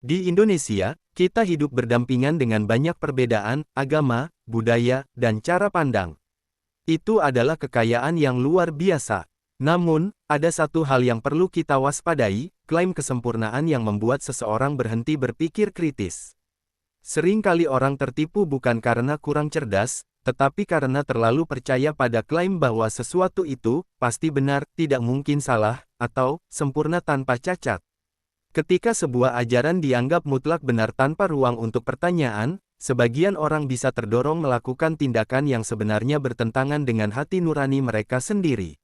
Di Indonesia, kita hidup berdampingan dengan banyak perbedaan, agama, budaya, dan cara pandang. Itu adalah kekayaan yang luar biasa. Namun, ada satu hal yang perlu kita waspadai, klaim kesempurnaan yang membuat seseorang berhenti berpikir kritis. Sering kali orang tertipu bukan karena kurang cerdas, tetapi karena terlalu percaya pada klaim bahwa sesuatu itu pasti benar, tidak mungkin salah, atau sempurna tanpa cacat. Ketika sebuah ajaran dianggap mutlak benar tanpa ruang untuk pertanyaan, sebagian orang bisa terdorong melakukan tindakan yang sebenarnya bertentangan dengan hati nurani mereka sendiri.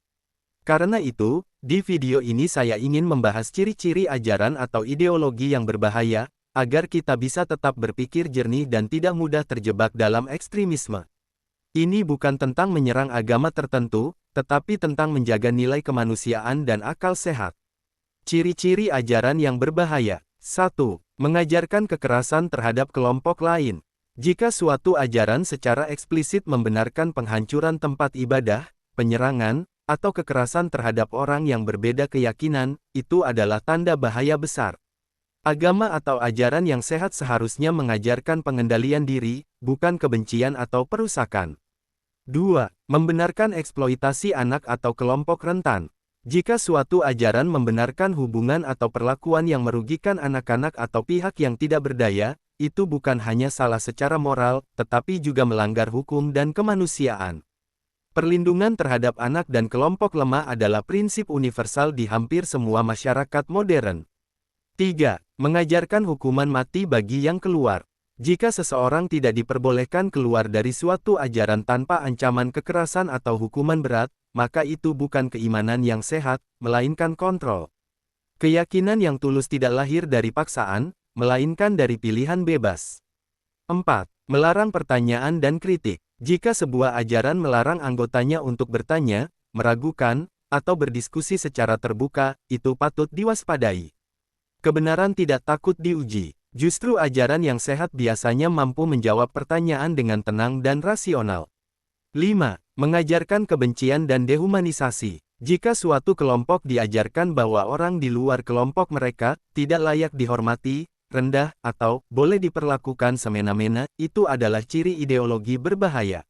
Karena itu, di video ini saya ingin membahas ciri-ciri ajaran atau ideologi yang berbahaya, agar kita bisa tetap berpikir jernih dan tidak mudah terjebak dalam ekstremisme. Ini bukan tentang menyerang agama tertentu, tetapi tentang menjaga nilai kemanusiaan dan akal sehat. Ciri-ciri ajaran yang berbahaya. 1. Mengajarkan kekerasan terhadap kelompok lain. Jika suatu ajaran secara eksplisit membenarkan penghancuran tempat ibadah, penyerangan, atau kekerasan terhadap orang yang berbeda keyakinan, itu adalah tanda bahaya besar. Agama atau ajaran yang sehat seharusnya mengajarkan pengendalian diri, bukan kebencian atau perusakan. 2. Membenarkan eksploitasi anak atau kelompok rentan. Jika suatu ajaran membenarkan hubungan atau perlakuan yang merugikan anak-anak atau pihak yang tidak berdaya, itu bukan hanya salah secara moral, tetapi juga melanggar hukum dan kemanusiaan. Perlindungan terhadap anak dan kelompok lemah adalah prinsip universal di hampir semua masyarakat modern. 3. Mengajarkan hukuman mati bagi yang keluar. Jika seseorang tidak diperbolehkan keluar dari suatu ajaran tanpa ancaman kekerasan atau hukuman berat, maka itu bukan keimanan yang sehat, melainkan kontrol. Keyakinan yang tulus tidak lahir dari paksaan, melainkan dari pilihan bebas. 4. Melarang pertanyaan dan kritik. Jika sebuah ajaran melarang anggotanya untuk bertanya, meragukan, atau berdiskusi secara terbuka, itu patut diwaspadai. Kebenaran tidak takut diuji. Justru ajaran yang sehat biasanya mampu menjawab pertanyaan dengan tenang dan rasional. 5. Mengajarkan kebencian dan dehumanisasi. Jika suatu kelompok diajarkan bahwa orang di luar kelompok mereka tidak layak dihormati, rendah, atau boleh diperlakukan semena-mena, itu adalah ciri ideologi berbahaya.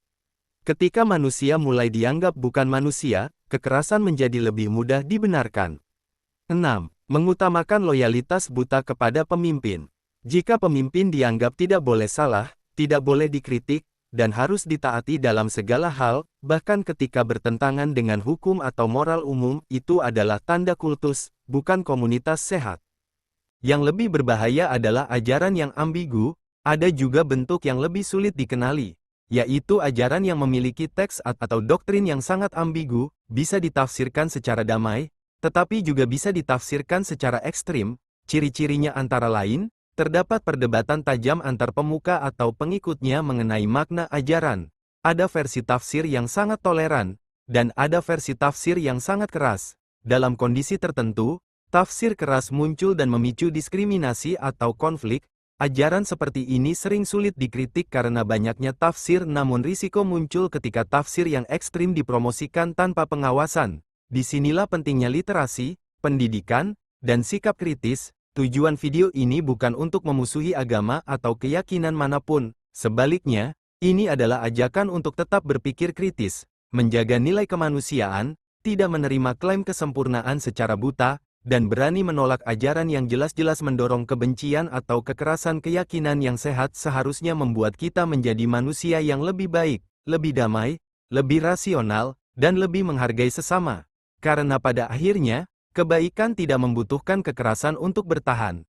Ketika manusia mulai dianggap bukan manusia, kekerasan menjadi lebih mudah dibenarkan. 6. Mengutamakan loyalitas buta kepada pemimpin. Jika pemimpin dianggap tidak boleh salah, tidak boleh dikritik, dan harus ditaati dalam segala hal, bahkan ketika bertentangan dengan hukum atau moral umum, itu adalah tanda kultus, bukan komunitas sehat. Yang lebih berbahaya adalah ajaran yang ambigu. Ada juga bentuk yang lebih sulit dikenali, yaitu ajaran yang memiliki teks atau doktrin yang sangat ambigu, bisa ditafsirkan secara damai, tetapi juga bisa ditafsirkan secara ekstrim. Ciri-cirinya antara lain, terdapat perdebatan tajam antar pemuka atau pengikutnya mengenai makna ajaran. Ada versi tafsir yang sangat toleran, dan ada versi tafsir yang sangat keras. Dalam kondisi tertentu, tafsir keras muncul dan memicu diskriminasi atau konflik. Ajaran seperti ini sering sulit dikritik karena banyaknya tafsir, namun risiko muncul ketika tafsir yang ekstrim dipromosikan tanpa pengawasan. Disinilah pentingnya literasi, pendidikan, dan sikap kritis. Tujuan video ini bukan untuk memusuhi agama atau keyakinan manapun. Sebaliknya, ini adalah ajakan untuk tetap berpikir kritis, menjaga nilai kemanusiaan, tidak menerima klaim kesempurnaan secara buta, dan berani menolak ajaran yang jelas-jelas mendorong kebencian atau kekerasan. Keyakinan yang sehat seharusnya membuat kita menjadi manusia yang lebih baik, lebih damai, lebih rasional, dan lebih menghargai sesama. Karena pada akhirnya, kebaikan tidak membutuhkan kekerasan untuk bertahan.